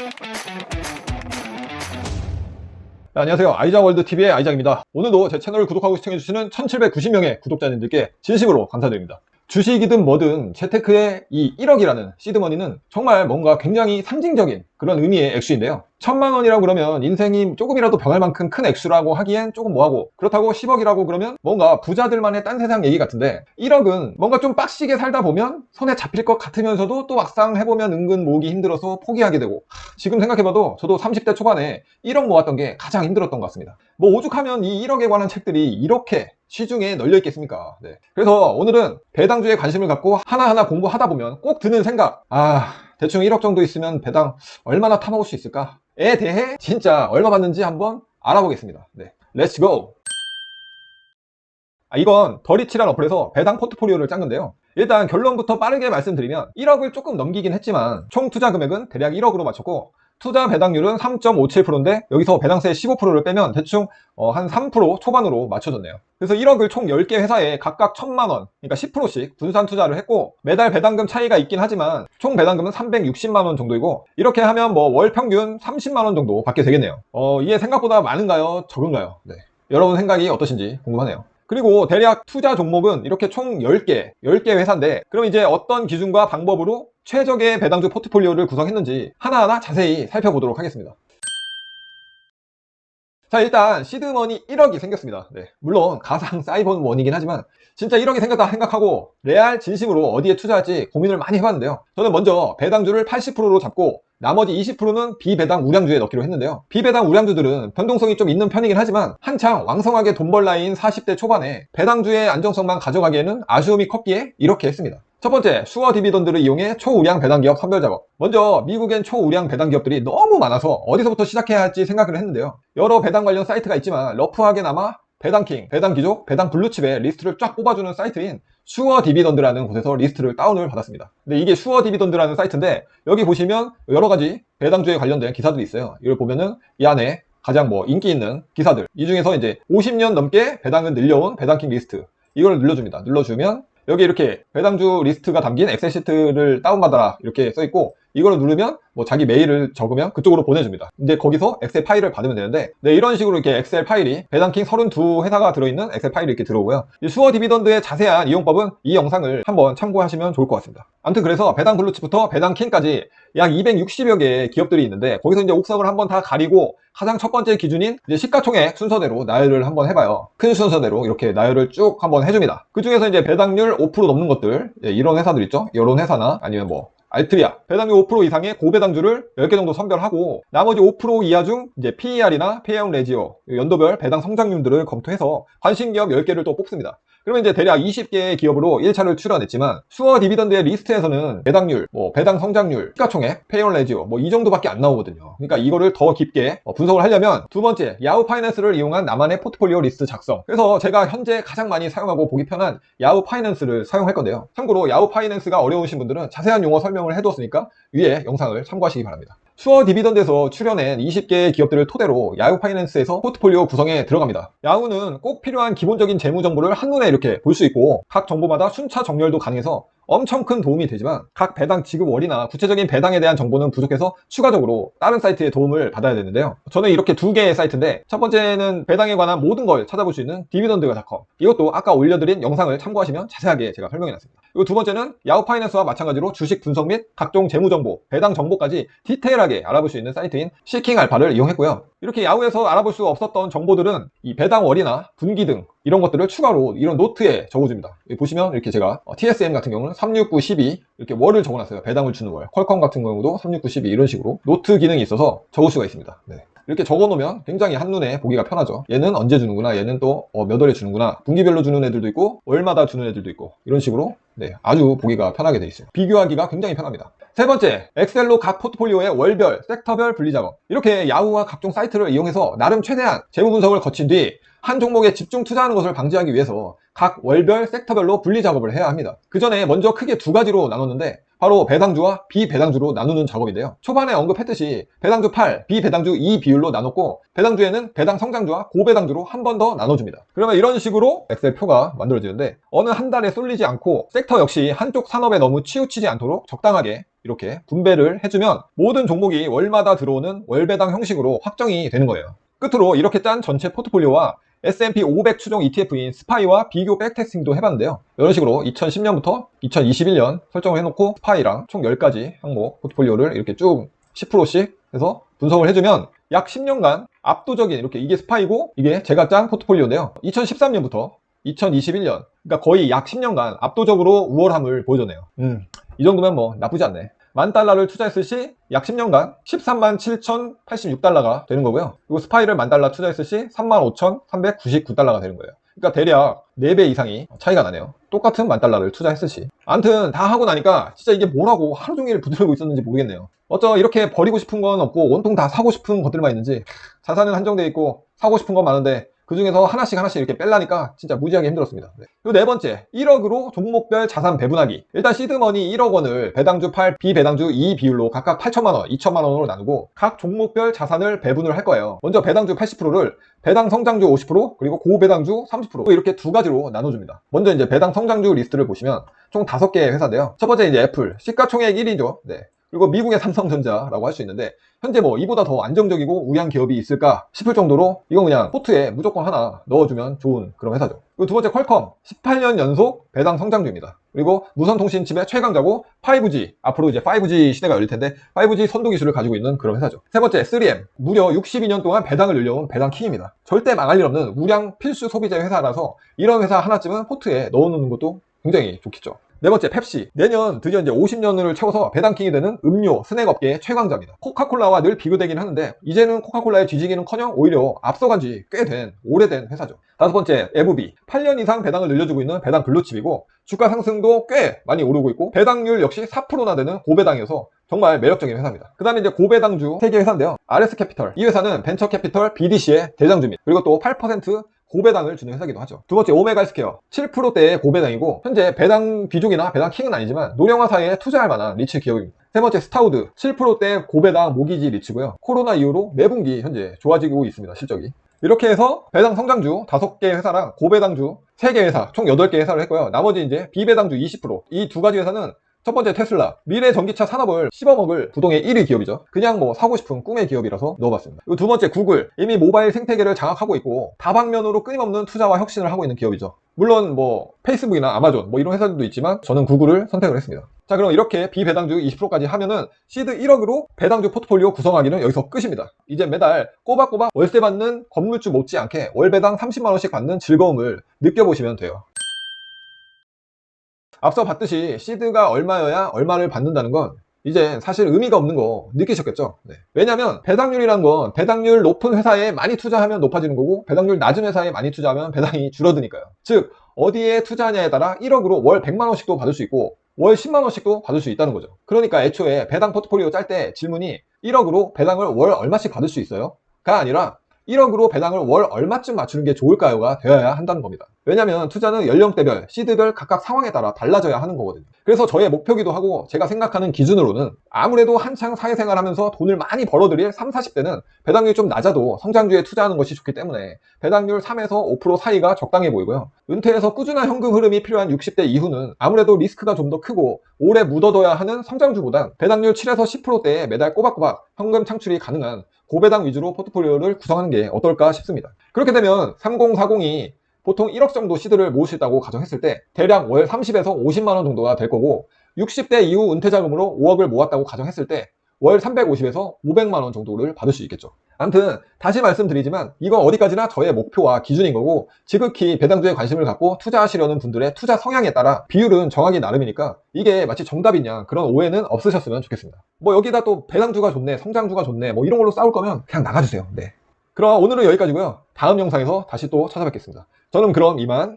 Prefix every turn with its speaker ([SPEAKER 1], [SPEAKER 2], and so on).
[SPEAKER 1] 네, 안녕하세요. 아이작월드TV의 아이작입니다. 오늘도 제 채널을 구독하고 시청해주시는 1790명의 구독자님들께 진심으로 감사드립니다. 주식이든 뭐든 재테크의 이 1억이라는 시드머니는 정말 뭔가 굉장히 상징적인 그런 의미의 액수인데요. 1000만원이라고 그러면 인생이 조금이라도 변할 만큼 큰 액수라고 하기엔 조금 뭐하고, 그렇다고 10억이라고 그러면 뭔가 부자들만의 딴 세상 얘기 같은데, 1억은 뭔가 좀 빡시게 살다 보면 손에 잡힐 것 같으면서도 또 막상 해보면 은근 모으기 힘들어서 포기하게 되고, 지금 생각해봐도 저도 30대 초반에 1억 모았던 게 가장 힘들었던 것 같습니다. 뭐 오죽하면 이 1억에 관한 책들이 이렇게 시중에 널려 있겠습니까? 네. 그래서 오늘은 배당주에 관심을 갖고 하나하나 공부하다 보면 꼭 드는 생각, 대충 1억 정도 있으면 배당 얼마나 타먹을 수 있을까에 대해 진짜 얼마 받는지 한번 알아보겠습니다. 네. 렛츠 고! 이건 더리치란 어플에서 배당 포트폴리오를 짠 건데요. 일단 결론부터 빠르게 말씀드리면 1억을 조금 넘기긴 했지만 총 투자 금액은 대략 1억으로 맞췄고, 투자 배당률은 3.57%인데 여기서 배당세 15%를 빼면 대충 한 3% 초반으로 맞춰졌네요. 그래서 1억을 총 10개 회사에 각각 1000만원, 그러니까 10%씩 분산 투자를 했고, 매달 배당금 차이가 있긴 하지만 총 배당금은 360만원 정도이고, 이렇게 하면 뭐 월 평균 30만원 정도 받게 되겠네요. 이게 생각보다 많은가요? 적은가요? 네. 여러분 생각이 어떠신지 궁금하네요. 그리고 대략 투자 종목은 이렇게 총 10개 회사인데, 그럼 이제 어떤 기준과 방법으로 최적의 배당주 포트폴리오를 구성했는지 하나하나 자세히 살펴보도록 하겠습니다. 자, 일단 시드머니 1억이 생겼습니다. 네, 물론 가상 사이버원이긴 하지만 진짜 1억이 생겼다 생각하고 레알 진심으로 어디에 투자할지 고민을 많이 해봤는데요. 저는 먼저 배당주를 80%로 잡고 나머지 20%는 비배당 우량주에 넣기로 했는데요. 비배당 우량주들은 변동성이 좀 있는 편이긴 하지만 한창 왕성하게 돈 벌 나이인 40대 초반에 배당주의 안정성만 가져가기에는 아쉬움이 컸기에 이렇게 했습니다. 첫 번째, 슈어 디비던드를 이용해 초우량 배당기업 선별 작업. 먼저 미국엔 초우량 배당기업들이 너무 많아서 어디서부터 시작해야 할지 생각을 했는데요. 여러 배당 관련 사이트가 있지만 러프하게나마 배당킹, 배당귀족, 배당블루칩의 리스트를 쫙 뽑아주는 사이트인 슈어 디비던드라는 곳에서 리스트를 다운을 받았습니다. 근데 이게 슈어 디비던드라는 사이트인데, 여기 보시면 여러 가지 배당주에 관련된 기사들이 있어요. 이걸 보면은 이 안에 가장 인기 있는 기사들, 이 중에서 이제 50년 넘게 배당을 늘려온 배당킹 리스트, 이걸 눌러줍니다. 눌러주면 여기 이렇게 배당주 리스트가 담긴 엑셀 시트를 다운받아라 이렇게 써있고, 이걸 누르면 자기 메일을 적으면 그쪽으로 보내줍니다. 이제 거기서 엑셀 파일을 받으면 되는데, 네, 이런 식으로 이렇게 엑셀 파일이 배당킹 32회사가 들어있는 엑셀 파일이 이렇게 들어오고요. 이 슈어 디비던드의 자세한 이용법은 이 영상을 한번 참고하시면 좋을 것 같습니다. 아무튼 그래서 배당 블루칩부터 배당킹까지 약 260여 개의 기업들이 있는데, 거기서 이제 옥석을 한번 다 가리고 가장 첫 번째 기준인 이제 시가총액 순서대로 나열을 한번 해봐요. 큰 순서대로 이렇게 나열을 쭉 한번 해줍니다. 그 중에서 이제 배당률 5% 넘는 것들, 이런 회사들 있죠. 이런 회사나 아니면 알트리아, 배당률 5% 이상의 고배당주를 10개 정도 선별하고, 나머지 5% 이하 중 이제 PER이나 페이아웃 레지오, 연도별 배당 성장률들을 검토해서 관심 기업 10개를 또 뽑습니다. 그러면 이제 대략 20개의 기업으로 1차를 추려냈지만, 슈어 디비던드의 리스트에서는 배당률, 배당 성장률, 시가총액, 페이아웃 레지오 이 정도밖에 안 나오거든요. 그러니까 이거를 더 깊게 분석을 하려면 두 번째, 야후 파이낸스를 이용한 나만의 포트폴리오 리스트 작성. 그래서 제가 현재 가장 많이 사용하고 보기 편한 야후 파이낸스를 사용할 건데요. 참고로 야후 파이낸스가 어려우신 분들은 자세한 용어 설명을 해두었으니까 위에 영상을 참고하시기 바랍니다. 슈어 디비던드에서 출연한 20개의 기업들을 토대로 야후 파이낸스에서 포트폴리오 구성에 들어갑니다. 야후는 꼭 필요한 기본적인 재무 정보를 한눈에 이렇게 볼 수 있고, 각 정보마다 순차 정렬도 가능해서 엄청 큰 도움이 되지만, 각 배당 지급월이나 구체적인 배당에 대한 정보는 부족해서 추가적으로 다른 사이트의 도움을 받아야 되는데요. 저는 이렇게 두 개의 사이트인데, 첫 번째는 배당에 관한 모든 걸 찾아볼 수 있는 디비던드닷컴, 이것도 아까 올려드린 영상을 참고하시면 자세하게 제가 설명해놨습니다. 그리고 두 번째는 야후 파이낸스와 마찬가지로 주식 분석 및 각종 재무정보, 배당 정보까지 디테일하게 알아볼 수 있는 사이트인 시킹알파를 이용했고요. 이렇게 야후에서 알아볼 수 없었던 정보들은 이 배당월이나 분기 등 이런 것들을 추가로 이런 노트에 적어줍니다. 여기 보시면 이렇게 제가 TSM 같은 경우는 36912 이렇게 월을 적어놨어요. 배당을 주는 월. 퀄컴 같은 경우도 36912 이런 식으로 노트 기능이 있어서 적을 수가 있습니다. 네. 이렇게 적어놓으면 굉장히 한눈에 보기가 편하죠. 얘는 언제 주는구나, 얘는 또 몇 월에 주는구나, 분기별로 주는 애들도 있고 월마다 주는 애들도 있고, 이런 식으로 아주 보기가 편하게 돼 있어요. 비교하기가 굉장히 편합니다. 세 번째, 엑셀로 각 포트폴리오의 월별, 섹터별 분리 작업. 이렇게 야후와 각종 사이트를 이용해서 나름 최대한 재무 분석을 거친 뒤 한 종목에 집중 투자하는 것을 방지하기 위해서 각 월별 섹터별로 분리 작업을 해야 합니다. 그 전에 먼저 크게 두 가지로 나눴는데 바로 배당주와 비배당주로 나누는 작업인데요. 초반에 언급했듯이 배당주 8, 비배당주 2 비율로 나눴고 배당주에는 배당 성장주와 고배당주로 한 번 더 나눠줍니다. 그러면 이런 식으로 엑셀 표가 만들어지는데 어느 한 달에 쏠리지 않고 섹터 역시 한쪽 산업에 너무 치우치지 않도록 적당하게 이렇게 분배를 해주면 모든 종목이 월마다 들어오는 월배당 형식으로 확정이 되는 거예요. 끝으로 이렇게 짠 전체 포트폴리오와 S&P 500 추종 ETF인 스파이와 비교 백테스팅도 해봤는데요. 이런 식으로 2010년부터 2021년 설정을 해놓고 스파이랑 총 10가지 항목 포트폴리오를 이렇게 쭉 10%씩 해서 분석을 해주면 약 10년간 압도적인 이렇게 이게 스파이고 이게 제가 짠 포트폴리오인데요. 2013년부터 2021년 그러니까 거의 약 10년간 압도적으로 우월함을 보여줬네요. 이 정도면 뭐 나쁘지 않네. $10,000를 투자했을 시 약 10년간 13만 7,086달러가 되는 거고요. 그리고 스파이를 $10,000 투자했을 시 35,399달러가 되는 거예요. 그러니까 대략 4배 이상이 차이가 나네요. 똑같은 $10,000를 투자했을 시. 아무튼 다 하고 나니까 진짜 이게 뭐라고 하루 종일 붙들고 있었는지 모르겠네요. 어쩌 이렇게 버리고 싶은 건 없고 온통 다 사고 싶은 것들만 있는지 자산은 한정돼 있고 사고 싶은 건 많은데 그 중에서 하나씩 이렇게 뺄라니까 진짜 무지하게 힘들었습니다. 그리고 네 번째, 1억으로 종목별 자산 배분하기. 일단 시드머니 1억 원을 배당주 8, 비배당주 2 비율로 각각 8천만 원, 2천만 원으로 나누고 각 종목별 자산을 배분을 할 거예요. 먼저 배당주 80%를 배당 성장주 50%, 그리고 고배당주 30% 이렇게 두 가지로 나눠줍니다. 먼저 이제 배당 성장주 리스트를 보시면 총 5개의 회사인데요. 첫 번째 이제 애플, 시가총액 1위죠. 네. 그리고 미국의 삼성전자라고 할 수 있는데 현재 뭐 이보다 더 안정적이고 우량 기업이 있을까 싶을 정도로 이건 그냥 포트에 무조건 하나 넣어주면 좋은 그런 회사죠. 그리고 두 번째 퀄컴 18년 연속 배당 성장주입니다. 그리고 무선통신칩의 최강자고 5G 앞으로 이제 5G 시대가 열릴 텐데 5G 선도 기술을 가지고 있는 그런 회사죠. 세 번째 3M 무려 62년 동안 배당을 늘려온 배당 킹입니다. 절대 망할 일 없는 우량 필수 소비재 회사라서 이런 회사 하나쯤은 포트에 넣어놓는 것도 굉장히 좋겠죠. 네 번째 펩시 내년 드디어 이제 50년을 채워서 배당킹이 되는 음료 스낵 업계의 최강자입니다. 코카콜라와 늘 비교되긴 하는데 이제는 코카콜라의 뒤지기는커녕 오히려 앞서간 지 꽤 된 오래된 회사죠. 다섯 번째 FB 8년 이상 배당을 늘려주고 있는 배당 블루칩이고 주가 상승도 꽤 많이 오르고 있고 배당률 역시 4%나 되는 고배당이어서 정말 매력적인 회사입니다. 그 다음에 이제 고배당주 3개 회사인데요. RS캐피털 이 회사는 벤처캐피털 BDC의 대장주입니다. 그리고 또 8% 고배당을 주는 회사이기도 하죠. 두 번째 오메가헬스케어 7%대의 고배당이고 현재 배당 귀족이나 배당 킹은 아니지만 노령화사에 투자할 만한 리츠 기업입니다. 세 번째 스타우드 7%대 고배당 모기지 리츠고요. 코로나 이후로 매분기 현재 좋아지고 있습니다. 실적이. 이렇게 해서 배당 성장주 5개 회사랑 고배당주 3개 회사 총 8개 회사를 했고요. 나머지 이제 비배당주 20% 이 두 가지 회사는 첫 번째 테슬라 미래 전기차 산업을 씹어먹을 부동의 1위 기업이죠. 그냥 뭐 사고 싶은 꿈의 기업이라서 넣어봤습니다. 그리고 두 번째 구글 이미 모바일 생태계를 장악하고 있고 다방면으로 끊임없는 투자와 혁신을 하고 있는 기업이죠. 물론 뭐 페이스북이나 아마존 뭐 이런 회사들도 있지만 저는 구글을 선택을 했습니다. 자 그럼 이렇게 비배당주 20%까지 하면은 시드 1억으로 배당주 포트폴리오 구성하기는 여기서 끝입니다. 이제 매달 꼬박꼬박 월세 받는 건물주 못지않게 월배당 30만원씩 받는 즐거움을 느껴보시면 돼요. 앞서 봤듯이 시드가 얼마여야 얼마를 받는다는 건 이제 사실 의미가 없는 거 느끼셨겠죠? 네. 왜냐면 배당률이란 건 배당률 높은 회사에 많이 투자하면 높아지는 거고 배당률 낮은 회사에 많이 투자하면 배당이 줄어드니까요. 즉 어디에 투자하냐에 따라 1억으로 월 100만원씩도 받을 수 있고 월 10만원씩도 받을 수 있다는 거죠. 그러니까 애초에 배당 포트폴리오 짤 때 질문이 1억으로 배당을 월 얼마씩 받을 수 있어요? 가 아니라 1억으로 배당을 월 얼마쯤 맞추는 게 좋을까요가 되어야 한다는 겁니다. 왜냐면 투자는 연령대별, 시드별 각각 상황에 따라 달라져야 하는 거거든요. 그래서 저의 목표기도 하고 제가 생각하는 기준으로는 아무래도 한창 사회생활 하면서 돈을 많이 벌어들일 30, 40대는 배당률이 좀 낮아도 성장주에 투자하는 것이 좋기 때문에 배당률 3에서 5% 사이가 적당해 보이고요. 은퇴해서 꾸준한 현금 흐름이 필요한 60대 이후는 아무래도 리스크가 좀 더 크고 오래 묻어둬야 하는 성장주보단 배당률 7에서 10%대에 매달 꼬박꼬박 현금 창출이 가능한 고배당 위주로 포트폴리오를 구성하는 게 어떨까 싶습니다. 그렇게 되면 3040이 보통 1억 정도 시드를 모을 수 있다고 가정했을 때 대략 월 30에서 50만원 정도가 될 거고 60대 이후 은퇴자금으로 5억을 모았다고 가정했을 때 월 350에서 500만원 정도를 받을 수 있겠죠. 아무튼 다시 말씀드리지만 이건 어디까지나 저의 목표와 기준인 거고 지극히 배당주에 관심을 갖고 투자하시려는 분들의 투자 성향에 따라 비율은 정하기 나름이니까 이게 마치 정답이냐 그런 오해는 없으셨으면 좋겠습니다. 뭐 여기다 또 배당주가 좋네 성장주가 좋네 뭐 이런 걸로 싸울 거면 그냥 나가주세요. 네. 그럼 오늘은 여기까지고요. 다음 영상에서 다시 또 찾아뵙겠습니다. 저는 그럼 이만